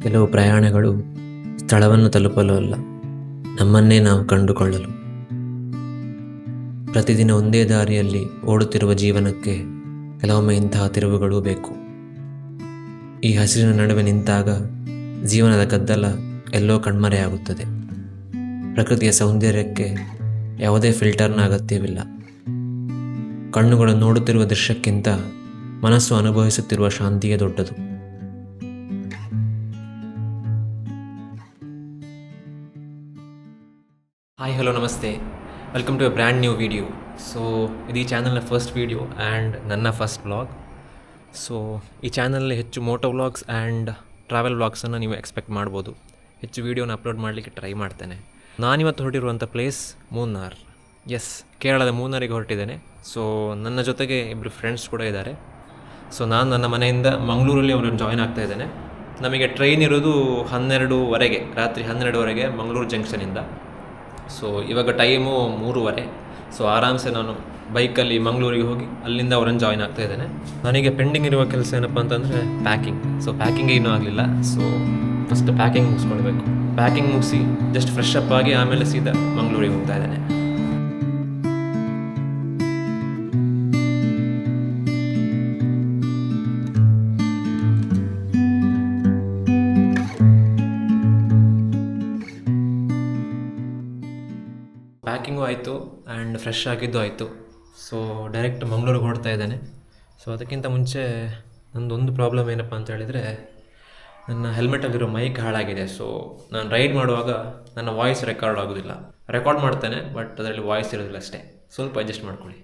ಕೆಲವು ಪ್ರಯಾಣಗಳು ಸ್ಥಳವನ್ನು ತಲುಪಲು ಅಲ್ಲ, ನಮ್ಮನ್ನೇ ನಾವು ಕಂಡುಕೊಳ್ಳಲು. ಪ್ರತಿದಿನ ಒಂದೇ ದಾರಿಯಲ್ಲಿ ಓಡುತ್ತಿರುವ ಜೀವನಕ್ಕೆ ಕೆಲವೊಮ್ಮೆ ಇಂತಹ ತಿರುವುಗಳೂ ಬೇಕು. ಈ ಹಸಿರಿನ ನಡುವೆ ನಿಂತಾಗ ಜೀವನದ ಗದ್ದಲ ಎಲ್ಲೋ ಕಣ್ಮರೆಯಾಗುತ್ತದೆ. ಪ್ರಕೃತಿಯ ಸೌಂದರ್ಯಕ್ಕೆ ಯಾವುದೇ ಫಿಲ್ಟರ್ನ ಅಗತ್ಯವಿಲ್ಲ. ಕಣ್ಣುಗಳು ನೋಡುತ್ತಿರುವ ದೃಶ್ಯಕ್ಕಿಂತ ಮನಸ್ಸು ಅನುಭವಿಸುತ್ತಿರುವ ಶಾಂತಿಯೇ ದೊಡ್ಡದು. Hi, hello, namaste. Welcome to a brand new video. So ಇದು ಈ ಚಾನಲ್ನ ಫಸ್ಟ್ ವಿಡಿಯೋ ಆ್ಯಂಡ್ ನನ್ನ ಫಸ್ಟ್ ವ್ಲಾಗ್. ಸೊ ಈ ಚಾನಲಲ್ಲಿ ಹೆಚ್ಚು ಮೋಟೋ ವ್ಲಾಗ್ಸ್ ಆ್ಯಂಡ್ ಟ್ರಾವೆಲ್ ವ್ಲಾಗ್ಸನ್ನು ನೀವು ಎಕ್ಸ್ಪೆಕ್ಟ್ ಮಾಡ್ಬೋದು. ಹೆಚ್ಚು ವೀಡಿಯೋನ ಅಪ್ಲೋಡ್ ಮಾಡಲಿಕ್ಕೆ ಟ್ರೈ ಮಾಡ್ತೇನೆ. ನಾನಿವತ್ತು ಹೊರಟಿರುವಂಥ ಪ್ಲೇಸ್ ಮೂನ್ನಾರ್. ಎಸ್, ಕೇರಳದ ಮೂನ್ನಾರಿಗೆ ಹೊರಟಿದ್ದೇನೆ. ಸೊ ನನ್ನ ಜೊತೆಗೆ ಇಬ್ಬರು ಫ್ರೆಂಡ್ಸ್ ಕೂಡ ಇದ್ದಾರೆ. ಸೊ ನಾನು ನನ್ನ ಮನೆಯಿಂದ ಮಂಗಳೂರಲ್ಲಿ ಅವರನ್ನು ಜಾಯ್ನ್ ಆಗ್ತಾ ಇದ್ದೇನೆ. ನಮಗೆ ಟ್ರೈನ್ ಇರೋದು 12:30, ರಾತ್ರಿ 12:30 ಮಂಗಳೂರು ಜಂಕ್ಷನಿಂದ. ಸೊ ಇವಾಗ ಟೈಮು 3:30. ಸೊ ಆರಾಮ್ಸೆ ನಾನು ಬೈಕಲ್ಲಿ ಮಂಗಳೂರಿಗೆ ಹೋಗಿ ಅಲ್ಲಿಂದ ಅವರನ್ನು ಜಾಯ್ನ್ ಆಗ್ತಾ ಇದ್ದೇನೆ. ನನಗೆ ಪೆಂಡಿಂಗ್ ಇರುವ ಕೆಲಸ ಏನಪ್ಪ ಅಂತಂದರೆ ಪ್ಯಾಕಿಂಗ್. ಸೊ ಪ್ಯಾಕಿಂಗೇ ಇನ್ನೂ ಆಗಲಿಲ್ಲ. ಸೊ ಫಸ್ಟ್ ಪ್ಯಾಕಿಂಗ್ ಮುಗಿಸ್ಕೊಳ್ಬೇಕು. ಪ್ಯಾಕಿಂಗ್ ಮುಗಿಸಿ ಜಸ್ಟ್ ಫ್ರೆಶ್ ಅಪ್ ಆಗಿ ಆಮೇಲೆ ಸೀದಾ ಮಂಗಳೂರಿಗೆ ಹೋಗ್ತಾ ಇದ್ದೇನೆ. ಪ್ಯಾಕಿಂಗು ಆಯಿತು ಆ್ಯಂಡ್ ಫ್ರೆಶ್ ಆಗಿದ್ದು ಆಯಿತು. ಸೊ ಡೈರೆಕ್ಟ್ ಮಂಗಳೂರಿಗೆ ಹೊರಡ್ತಾ ಇದ್ದೇನೆ. ಸೊ ಅದಕ್ಕಿಂತ ಮುಂಚೆ ನಂದೊಂದು ಪ್ರಾಬ್ಲಮ್ ಏನಪ್ಪ ಅಂತ ಹೇಳಿದರೆ, ನನ್ನ ಹೆಲ್ಮೆಟಲ್ಲಿರೋ ಮೈಕ್ ಹಾಳಾಗಿದೆ. ಸೊ ನಾನು ರೈಡ್ ಮಾಡುವಾಗ ನನ್ನ ವಾಯ್ಸ್ ರೆಕಾರ್ಡ್ ಆಗೋದಿಲ್ಲ. ರೆಕಾರ್ಡ್ ಮಾಡ್ತೇನೆ, ಬಟ್ ಅದರಲ್ಲಿ ವಾಯ್ಸ್ ಇರೋದಿಲ್ಲ ಅಷ್ಟೇ. ಸ್ವಲ್ಪ ಅಡ್ಜಸ್ಟ್ ಮಾಡ್ಕೊಳ್ಳಿ.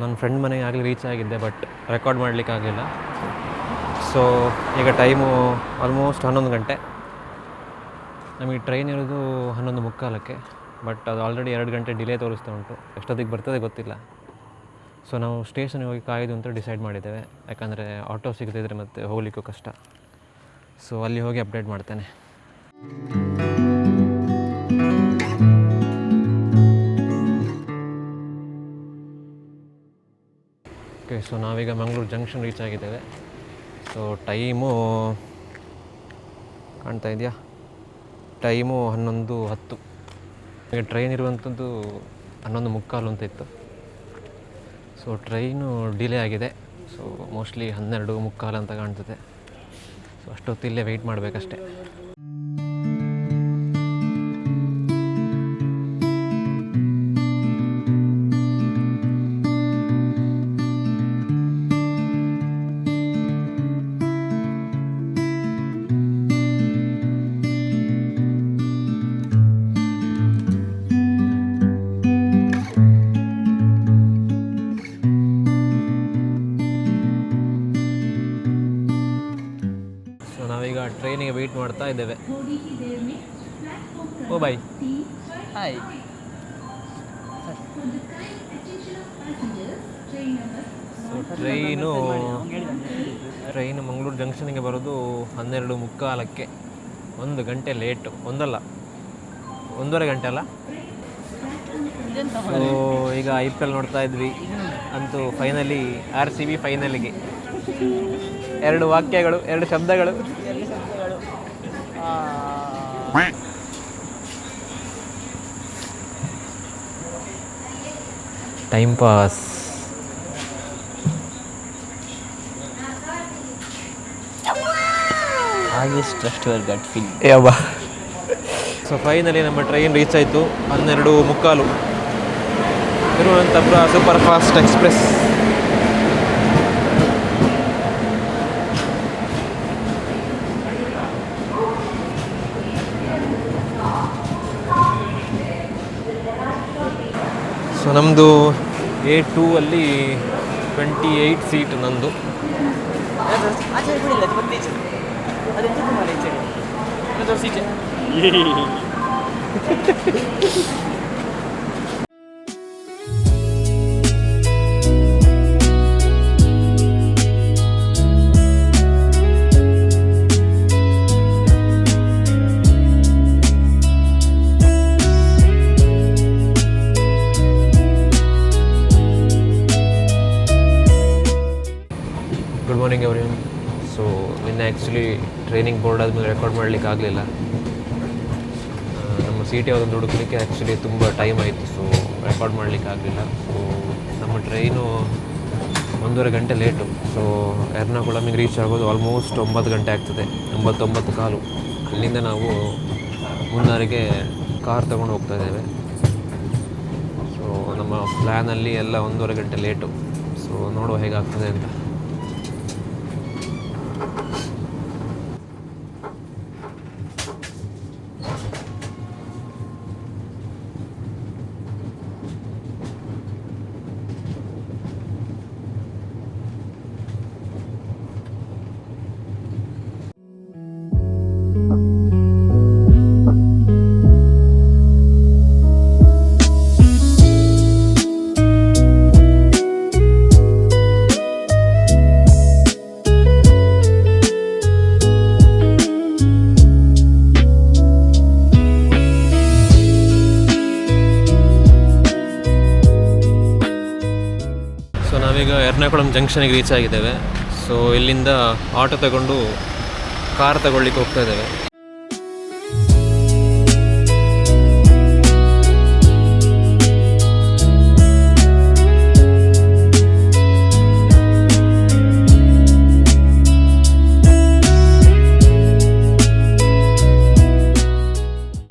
ನನ್ನ ಫ್ರೆಂಡ್ ಮನೆಗೆ ಆಗಲಿ ರೀಚ್ ಆಗಿದ್ದೆ, ಬಟ್ ರೆಕಾರ್ಡ್ ಮಾಡಲಿಕ್ಕೆ ಆಗಲಿಲ್ಲ. ಸೊ ಈಗ ಟೈಮು ಆಲ್ಮೋಸ್ಟ್ 11 ಗಂಟೆ. ನಮಗೆ ಟ್ರೈನ್ ಇರೋದು 11:45, ಬಟ್ ಅದು ಆಲ್ರೆಡಿ 2 ಗಂಟೆ ಡಿಲೇ ತೋರಿಸ್ತಾ ಉಂಟು. ಎಷ್ಟೊತ್ತಿಗೆ ಬರ್ತದೆ ಗೊತ್ತಿಲ್ಲ. ಸೊ ನಾವು ಸ್ಟೇಷನ್ಗೆ ಹೋಗಿ ಕಾಯ್ದು ಅಂತ ಡಿಸೈಡ್ ಮಾಡಿದ್ದೇವೆ. ಯಾಕಂದರೆ ಆಟೋ ಸಿಗದಿದ್ದರೆ ಮತ್ತೆ ಹೋಗಲಿಕ್ಕೂ ಕಷ್ಟ. ಸೊ ಅಲ್ಲಿ ಹೋಗಿ ಅಪ್ಡೇಟ್ ಮಾಡ್ತೇನೆ. ಓಕೆ, ಸೊ ನಾವೀಗ ಮಂಗಳೂರು ಜಂಕ್ಷನ್ ರೀಚ್ ಆಗಿದ್ದೇವೆ. ಸೊ ಟೈಮು ಕಾಣ್ತಾ ಇದೆಯಾ? ಟೈಮು 11:10. ಈಗ ಟ್ರೈನ್ ಇರುವಂಥದ್ದು 11:45 ಅಂತ ಇತ್ತು. ಸೊ ಟ್ರೈನು ಡಿಲೇ ಆಗಿದೆ. ಸೊ ಮೋಸ್ಟ್ಲಿ 12:45 ಅಂತ ಕಾಣ್ತದೆ. ಸೊ ಅಷ್ಟೊತ್ತಿಲ್ಲೇ ವೆಯ್ಟ್ ಮಾಡಬೇಕಷ್ಟೆ. ಟ್ರೈನಿಗೆ ವೆಯ್ಟ್ ಮಾಡ್ತಾ ಇದ್ದೇವೆ. Oh boy, hi. Train Mangaluru ಜಂಕ್ಷನ್ಗೆ ಬರೋದು 12:45. 1 ಗಂಟೆ ಲೇಟು, 1.5 ಗಂಟೆ ಅಲ್ಲ. ಸೊ ಈಗ IPL ನೋಡ್ತಾ ಇದ್ವಿ. ಅಂತೂ ಫೈನಲಿ RCB ಫೈನಲಿಗೆ 2 ವಾಕ್ಯಗಳು, 2 ಶಬ್ದಗಳು. Time pass. ಸೊ ಫೈನಲಿ ನಮ್ಮ ಟ್ರೈನ್ ರೀಚ್ ಆಯಿತು. 12:45 Thiruvananthapuram super fast express. So ನಮ್ಮದು A2 ಅಲ್ಲಿ 28 ಸೀಟ್ ನಂದು. Good morning everyone. ಸೊ ನಿನ್ನೆ ಆ್ಯಕ್ಚುಲಿ ಟ್ರೈನಿಂಗ್ ಬೋರ್ಡ್ ಆದಮೇಲೆ ರೆಕಾರ್ಡ್ ಮಾಡಲಿಕ್ಕೆ ಆಗಲಿಲ್ಲ. ನಮ್ಮ ಸೀಟ್ ಯಾವುದೊಂದು ಹುಡುಕಲಿಕ್ಕೆ ಆ್ಯಕ್ಚುಲಿ ತುಂಬ ಟೈಮ್ ಆಯಿತು. ಸೊ ರೆಕಾರ್ಡ್ ಮಾಡಲಿಕ್ಕೆ ಆಗಲಿಲ್ಲ. ಸೊ ನಮ್ಮ ಟ್ರೈನು 1.5 ಗಂಟೆ ಲೇಟು. ಸೊ ಎರ್ನಾಕುಳಮಿಗೆ ರೀಚ್ ಆಗೋದು ಆಲ್ಮೋಸ್ಟ್ 9 ಗಂಟೆ ಆಗ್ತದೆ, 9:15. ಅಲ್ಲಿಂದ ನಾವು ಮುನ್ನಾರಿಗೆ ಕಾರ್ ತಗೊಂಡು ಹೋಗ್ತಾ ಇದ್ದೇವೆ. ಸೊ ನಮ್ಮ ಪ್ಲ್ಯಾನಲ್ಲಿ ಎಲ್ಲ 1.5 ಗಂಟೆ ಲೇಟು. ಸೊ ನೋಡುವ ಹೇಗಾಗ್ತದೆ ಅಂತ. ನಾವೀಗ ಎರ್ನಾಕುಳಂ ಜಂಕ್ಷನಿಗೆ ರೀಚ್ ಆಗಿದ್ದೇವೆ. ಸೊ ಇಲ್ಲಿಂದ ಆಟೋ ತಗೊಂಡು ಕಾರ್ ತಗೊಳ್ಳಿಕ್ಕೆ ಹೋಗ್ತಾ ಇದ್ದೇವೆ.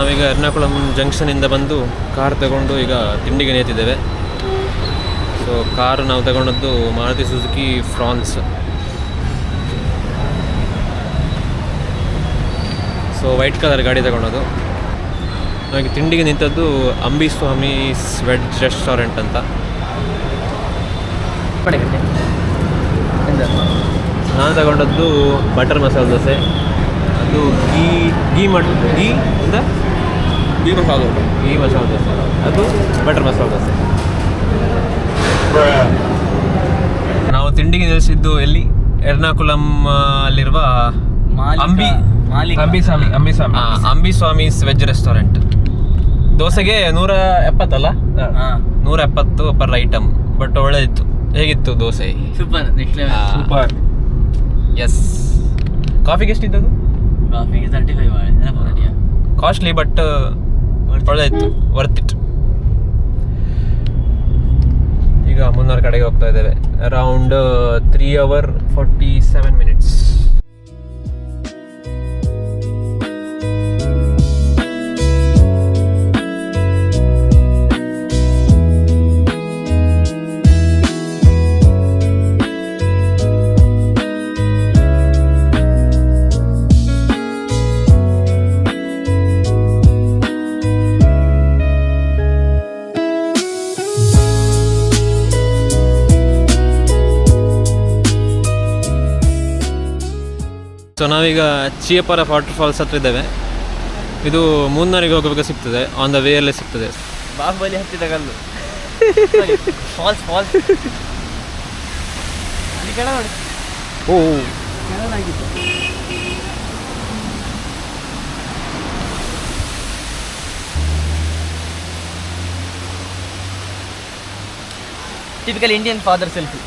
ನಾವೀಗ ಎರ್ನಾಕುಳಂ ಜಂಕ್ಷನಿಂದ ಬಂದು ಕಾರ್ ತಗೊಂಡು ಈಗ ತಿಂಡಿಗೆ ನಿಂತಿದ್ದೇವೆ. ಸೊ ಕಾರು ನಾವು ತಗೊಂಡದ್ದು Maruti Suzuki Fronx. So white colour ಗಾಡಿ ತಗೊಂಡದ್ದು. ನನಗೆ ತಿಂಡಿಗೆ ನಿಂತದ್ದು ಅಂಬಿಸ್ವಾಮೀಸ್ ವೆಜ್ ರೆಸ್ಟೋರೆಂಟ್ ಅಂತ. ನಾನು ತಗೊಂಡದ್ದು ಬಟರ್ ಮಸಾಲೆ ದೋಸೆ. ಅದು ಗೀ ಮಸಾಲೆ ದೋಸೆ. ಅದು ಬಟರ್ ಮಸಾಲೆ ದೋಸೆ. ನಾವು ತಿಂಡಿಗೆ ನಿಲ್ಲಿಸಿದ್ದು ಎಲ್ಲಿ? ಎರ್ನಾಕುಳಂ ಅಲ್ಲಿರುವ ಅಂಬಿಸ್ವಾಮೀಸ್ ವೆಜ್ ರೆಸ್ಟೋರೆಂಟ್. ದೋಸೆಗೆ 170 ಅಲ್ಲ, 170 ಪರ್ ಐಟಮ್. ಬಟ್ ಒಳ್ಳೆದಿತ್ತು. ಹೇಗಿತ್ತು ದೋಸೆ? ಸೂಪರ್. ಎಸ್. ಕಾಫಿಗೆ ಎಷ್ಟಿದ್ದದು? ಕಾಫಿಗೆ 35. ಕಾಸ್ಟ್ಲಿ ಬಟ್ ಒಳ್ಳೆದಿತ್ತು, ವರ್ತ್ ಇಟ್. ಈಗ ಮುನ್ನಾರ್ ಕಡೆಗೆ ಹೋಗ್ತಾ ಇದ್ದೇವೆ. Around 3 hours 47 minutes. ಸೊ ನಾವೀಗ ಚಿಯಪರ ವಾಟರ್ ಫಾಲ್ಸ್ ಹತ್ರ ಇದ್ದೇವೆ. ಇದು ಮುನ್ನಾರಿಗೆ ಹೋಗಬೇಕು ಸಿಗ್ತದೆ, ಆನ್ ದ ವೇಯಲ್ಲೇ ಸಿಗ್ತದೆ. ಬಾಹುಬಲಿ ಹತ್ತಿದ ಕಲ್ಲು. ಫಾಲ್ಸ್ ಕೆಳಗಡೆ ಓ ಕೆಳಗಾಗಿತ್ತು. Typical Indian father selfie.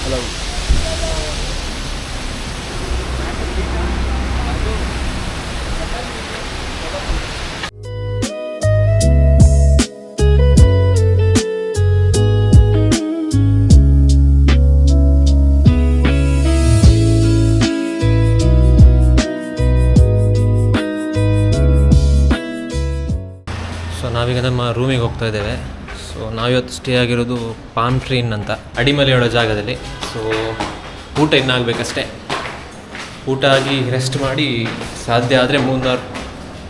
Hello. So ನಾವೀಗ ನಮ್ಮ ರೂಮಿಗೆ ಹೋಗ್ತಾ ಇದ್ದೇವೆ. ಸೊ ನಾವಿವತ್ತು ಸ್ಟೇ ಆಗಿರೋದು ಪಾಮ್ ಟ್ರೀ ಇನ್ ಅಂತ ಅಡಿಮಲೆ ಹೇಳೋ ಜಾಗದಲ್ಲಿ. ಸೊ ಊಟ ಇನ್ನಾಗಬೇಕಷ್ಟೇ. ಊಟ ಆಗಿ ರೆಸ್ಟ್ ಮಾಡಿ ಸಾಧ್ಯ ಆದರೆ ಮೂರ್ನಾರು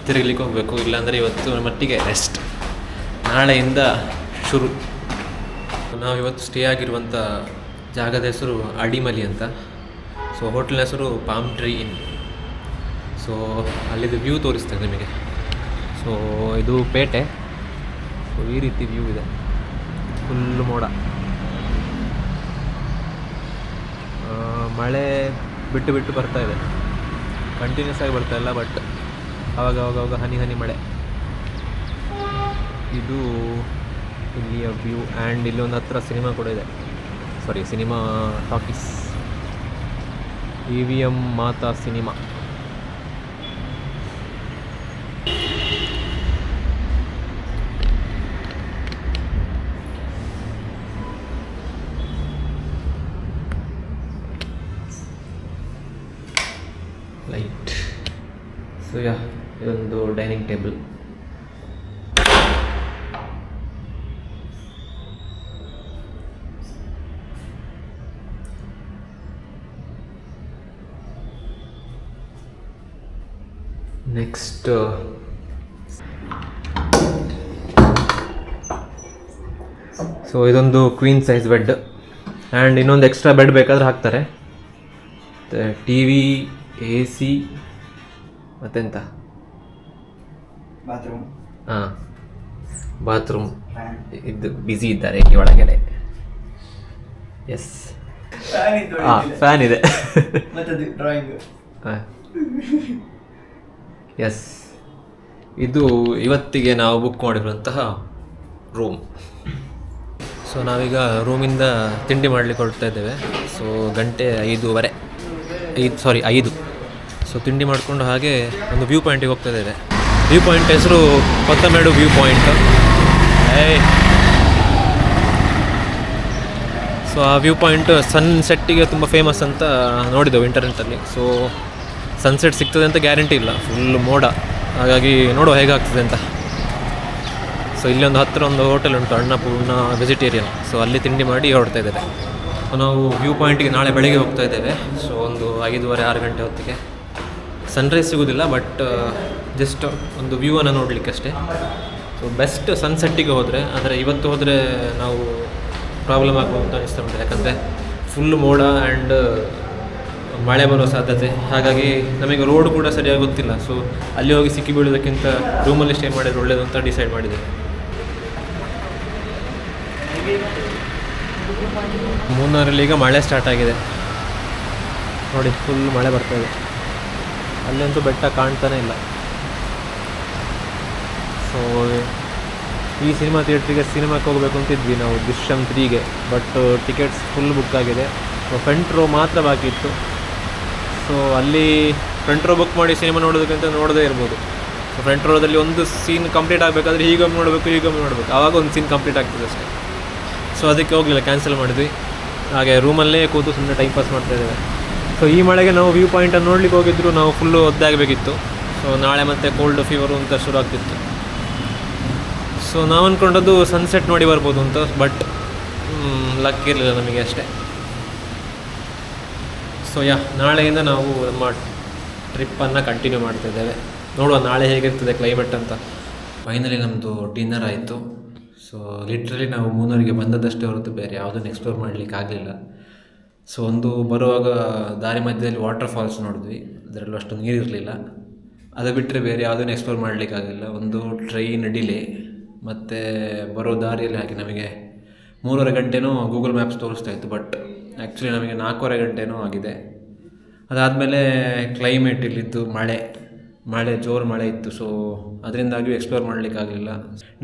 ತಿರುಗಲಿಕ್ಕೆ ಹೋಗಬೇಕು. ಇಲ್ಲಾಂದರೆ ಇವತ್ತು ಮಟ್ಟಿಗೆ ರೆಸ್ಟ್, ನಾಳೆಯಿಂದ ಶುರು. ನಾವಿವತ್ತು ಸ್ಟೇ ಆಗಿರುವಂಥ ಜಾಗದ ಹೆಸರು ಅಡಿಮಲಿ ಅಂತ. ಸೊ ಹೋಟೆಲ್ನ ಹೆಸರು ಪಾಮ್ ಟ್ರೀ ಇನ್. ಸೊ ಅಲ್ಲಿದ್ದು ವ್ಯೂ ತೋರಿಸ್ತೇನೆ ನಿಮಗೆ. ಸೊ ಇದು ಪೇಟೆ. ಸೊ ಈ ರೀತಿ ವ್ಯೂ ಇದೆ, ಫುಲ್ಲು ಮೋಡ. ಮಳೆ ಬಿಟ್ಟು ಬಿಟ್ಟು ಬರ್ತಾ ಇದೆ, ಕಂಟಿನ್ಯೂಸ್ ಆಗಿ ಬರ್ತಾ ಇಲ್ಲ, ಬಟ್ ಆವಾಗ ಹನಿ ಹನಿ ಮಳೆ. ಇದು ಇಲ್ಲಿಯ ವ್ಯೂ. ಆ್ಯಂಡ್ ಇಲ್ಲಿ ಒಂದು ಹತ್ರ ಸಿನಿಮಾ ಕೂಡ ಇದೆ. ಸಾರಿ, ಸಿನಿಮಾ ಟಾಕೀಸ್, EVM ಮಾತಾ ಸಿನಿಮಾ. ಲೈಟ್. ಸೊ ಇದೊಂದು ಡೈನಿಂಗ್ ಟೇಬಲ್. ನೆಕ್ಸ್ಟ್ ಸೊ ಇದೊಂದು ಕ್ವೀನ್ ಸೈಜ್ ಬೆಡ್. ಆ್ಯಂಡ್ ಇನ್ನೊಂದು ಎಕ್ಸ್ಟ್ರಾ ಬೆಡ್ ಬೇಕಾದ್ರೆ ಹಾಕ್ತಾರೆ. TV, AC ಮತ್ತೆಂತ, ಬಾತ್ರೂಮ್ ಇದು ಬ್ಯುಸಿ ಇದ್ದಾರೆ ಇಲ್ಲಿ ಒಳಗಡೆ. ಎಸ್, ಫ್ಯಾನ್ ಇದೆ. ಎಸ್, ಇದು ಇವತ್ತಿಗೆ ನಾವು ಬುಕ್ ಮಾಡಿರುವಂತಹ ರೂಮ್. ಸೊ ನಾವೀಗ ರೂಮಿಂದ ತಿಂಡಿ ಮಾಡಲಿಕ್ಕೆ ಹೊರಡ್ತಾ ಇದ್ದೇವೆ. ಸೊ ಗಂಟೆ 5. ಸೊ ತಿಂಡಿ ಮಾಡಿಕೊಂಡು ಹಾಗೆ ಒಂದು ವ್ಯೂ ಪಾಯಿಂಟಿಗೆ ಹೋಗ್ತಾ ಇದ್ದೇವೆ. ವ್ಯೂ ಪಾಯಿಂಟ್ ಹೆಸರು ಕೊತ್ತಮೇಡು ವ್ಯೂ ಪಾಯಿಂಟ್. ಸೊ ಆ ವ್ಯೂ ಪಾಯಿಂಟ್ ಸನ್ಸೆಟ್ಟಿಗೆ ತುಂಬ ಫೇಮಸ್ ಅಂತ ನೋಡಿದ್ದೆವು ಇಂಟರ್ನೆಟ್ಟಲ್ಲಿ. ಸೊ ಸನ್ಸೆಟ್ ಸಿಗ್ತದೆ ಅಂತ ಗ್ಯಾರಂಟಿ ಇಲ್ಲ, ಫುಲ್ ಮೋಡ. ಹಾಗಾಗಿ ನೋಡುವ ಹೇಗಾಗ್ತದೆ ಅಂತ. ಸೊ ಇಲ್ಲಿ ಹತ್ತಿರ ಒಂದು ಹೋಟೆಲ್ ಉಂಟು, ಅನ್ನಪೂರ್ಣ ವೆಜಿಟೇರಿಯನ್. ಸೊ ಅಲ್ಲಿ ತಿಂಡಿ ಮಾಡಿ ಹೊರಡ್ತಾ ಇದ್ದೇವೆ. ನಾವು ವ್ಯೂ ಪಾಯಿಂಟಿಗೆ ನಾಳೆ ಬೆಳಗ್ಗೆ ಹೋಗ್ತಾ ಇದ್ದೇವೆ. ಸೊ ಒಂದು 5:30-6 ಗಂಟೆ ಹೊತ್ತಿಗೆ. ಸನ್ರೈಸ್ ಸಿಗೋದಿಲ್ಲ, ಬಟ್ ಜಸ್ಟ್ ಒಂದು ವ್ಯೂವನ್ನು ನೋಡಲಿಕ್ಕೆ ಅಷ್ಟೇ. ಸೊ ಬೆಸ್ಟ್ ಸನ್ಸೆಟ್ಟಿಗೆ ಹೋದರೆ, ಆದರೆ ಇವತ್ತು ಹೋದರೆ ನಾವು ಪ್ರಾಬ್ಲಮ್ ಆಗ್ಬೋದು ಅಂತ ಅನಿಸ್ತಾ ಉಂಟು. ಯಾಕಂದರೆ ಫುಲ್ ಮೋಡ ಆ್ಯಂಡ್ ಮಳೆ ಬರೋ ಸಾಧ್ಯತೆ. ಹಾಗಾಗಿ ನಮಗೆ ರೋಡ್ ಕೂಡ ಸರಿಯಾಗಿ ಗೊತ್ತಿಲ್ಲ. ಸೊ ಅಲ್ಲಿ ಹೋಗಿ ಸಿಕ್ಕಿ ಬೀಳೋದಕ್ಕಿಂತ ರೂಮಲ್ಲಿ ಸ್ಟೇ ಮಾಡಿದ್ರೆ ಒಳ್ಳೆಯದು ಅಂತ ಡಿಸೈಡ್ ಮಾಡಿದ್ದೇವೆ. ಮೂನಾರಲ್ಲಿ ಈಗ ಮಳೆ ಸ್ಟಾರ್ಟ್ ಆಗಿದೆ ನೋಡಿ, ಫುಲ್ ಮಳೆ ಬರ್ತಾಯಿದೆ. ಅಲ್ಲಂತೂ ಬೆಟ್ಟ ಕಾಣ್ತಾನೆ ಇಲ್ಲ. ಸೊ ಈ ಸಿನಿಮಾ ಥಿಯೇಟ್ರಿಗೆ ಸಿನಿಮಾಕ್ಕೆ ಹೋಗಬೇಕು ಅಂತಿದ್ವಿ ನಾವು, Drishyam 3ಗೆ. But tickets full book ಆಗಿದೆ. ಸೊ ಫ್ರಂಟ್ ರೋ ಮಾತ್ರ ಬಾಕಿ ಇತ್ತು. ಸೊ ಅಲ್ಲಿ ಫ್ರಂಟ್ ರೋ ಬುಕ್ ಮಾಡಿ ಸಿನಿಮಾ ನೋಡೋದಕ್ಕಂತ ನೋಡದೇ ಇರ್ಬೋದು. ಸೊ ಫ್ರಂಟ್ ರೋದಲ್ಲಿ ಒಂದು ಸೀನ್ ಕಂಪ್ಲೀಟ್ ಆಗಬೇಕಾದ್ರೆ ಹೀಗೊಮ್ಮೆ ನೋಡಬೇಕು, ಆವಾಗ ಒಂದು ಸೀನ್ ಕಂಪ್ಲೀಟ್ ಆಗ್ತದೆ ಅಷ್ಟೇ. ಸೊ ಅದಕ್ಕೆ ಹೋಗಲಿಲ್ಲ, ಕ್ಯಾನ್ಸಲ್ ಮಾಡಿದ್ವಿ. ಹಾಗೆ ರೂಮಲ್ಲೇ ಕೂತು ಸುಮ್ಮನೆ ಟೈಮ್ ಪಾಸ್ ಮಾಡ್ತಾಯಿದ್ದೇವೆ. ಸೊ ಈ ಮಳೆಗೆ ನಾವು ವ್ಯೂ ಪಾಯಿಂಟನ್ನು ನೋಡ್ಲಿಕ್ಕೆ ಹೋಗಿದ್ರು ನಾವು ಫುಲ್ಲು ಒದ್ದಾಗಬೇಕಿತ್ತು. ಸೊ ನಾಳೆ ಮತ್ತೆ ಕೋಲ್ಡ್ ಫೀವರು ಅಂತ ಶುರು ಆಗ್ತಿತ್ತು. ಸೊ ನಾವು ಅಂದ್ಕೊಂಡದ್ದು ಸನ್ಸೆಟ್ ನೋಡಿ ಬರ್ಬೋದು ಅಂತ, ಬಟ್ ಲಕ್ ಇರಲಿಲ್ಲ ನಮಗೆ ಅಷ್ಟೇ. ಸೊ ನಾಳೆಯಿಂದ ನಾವು ನಮ್ಮ ಟ್ರಿಪ್ಪನ್ನು ಕಂಟಿನ್ಯೂ ಮಾಡ್ತಿದ್ದೇವೆ. ನೋಡುವ ನಾಳೆ ಹೇಗಿರ್ತದೆ ಕ್ಲೈಮೇಟ್ ಅಂತ. ಫೈನಲಿ ನಮ್ಮದು ಡಿನ್ನರ್ ಆಯಿತು. ಸೊ ಲಿಟ್ರಲಿ ನಾವು ಮೂನೂರಿಗೆ ಬಂದದಷ್ಟೇ ಹೊರತು ಬೇರೆ ಯಾವುದನ್ನು ಎಕ್ಸ್ಪ್ಲೋರ್ ಮಾಡಲಿಕ್ಕೆ ಆಗಲಿಲ್ಲ. ಸೊ ಒಂದು ಬರುವಾಗ ದಾರಿ ಮಧ್ಯದಲ್ಲಿ ವಾಟರ್ ಫಾಲ್ಸ್ ನೋಡಿದ್ವಿ, ಅದರಲ್ಲೂ ಅಷ್ಟು ನೀರಿರಲಿಲ್ಲ. ಅದು ಬಿಟ್ಟರೆ ಬೇರೆ ಯಾವುದನ್ನು ಎಕ್ಸ್ಪ್ಲೋರ್ ಮಾಡಲಿಕ್ಕಾಗಲಿಲ್ಲ. ಒಂದು ಟ್ರೈನ್ ಡಿಲೇ, ಮತ್ತು ಬರೋ ದಾರಿಯಲ್ಲಿ ಹಾಗೆ ನಮಗೆ 3.5 ಗಂಟೆನೂ ಗೂಗಲ್ ಮ್ಯಾಪ್ಸ್ ತೋರಿಸ್ತಾ ಇತ್ತು, ಬಟ್ ಆ್ಯಕ್ಚುಲಿ ನಮಗೆ 4.5 ಗಂಟೆನೂ ಆಗಿದೆ. ಅದಾದಮೇಲೆ ಕ್ಲೈಮೇಟ್ ಇಲ್ಲಿದ್ದು ಮಳೆ ಜೋರು ಮಳೆ ಇತ್ತು. ಸೊ ಅದರಿಂದಾಗಿಯೂ ಎಕ್ಸ್ಪ್ಲೋರ್ ಮಾಡಲಿಕ್ಕಾಗಲಿಲ್ಲ.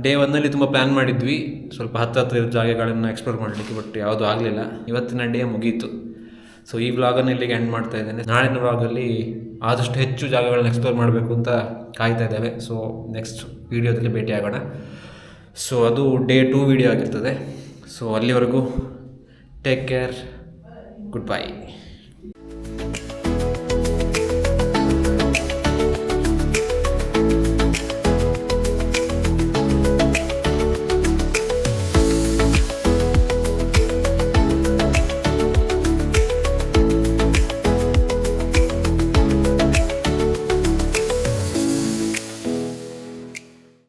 ಡೇ 1ನಲ್ಲಿ ತುಂಬ ಪ್ಲ್ಯಾನ್ ಮಾಡಿದ್ವಿ ಸ್ವಲ್ಪ ಹತ್ತಿರ ಇರೋ ಜಾಗಗಳನ್ನು ಎಕ್ಸ್ಪ್ಲೋರ್ ಮಾಡಲಿಕ್ಕೆ, ಬಟ್ ಯಾವುದೂ ಆಗಲಿಲ್ಲ. ಇವತ್ತಿನ ಡೇ ಮುಗೀತು. ಸೊ ಈ ವ್ಲಾಗನ್ನು ಇಲ್ಲಿಗೆ ಎಂಡ್ ಮಾಡ್ತಾ ಇದ್ದೇನೆ. ನಾಳಿನ ವ್ಲಾಗಲ್ಲಿ ಆದಷ್ಟು ಹೆಚ್ಚು ಜಾಗಗಳನ್ನ ಎಕ್ಸ್ಪ್ಲೋರ್ ಮಾಡಬೇಕು ಅಂತ ಕಾಯ್ತಾ ಇದ್ದೇವೆ. ಸೊ ನೆಕ್ಸ್ಟ್ ವೀಡಿಯೋದಲ್ಲಿ ಭೇಟಿಯಾಗೋಣ. ಸೊ ಅದು ಡೇ 2 ವೀಡಿಯೋ ಆಗಿರ್ತದೆ. ಸೊ ಅಲ್ಲಿವರೆಗೂ ಟೇಕ್ ಕೇರ್, ಗುಡ್ ಬೈ.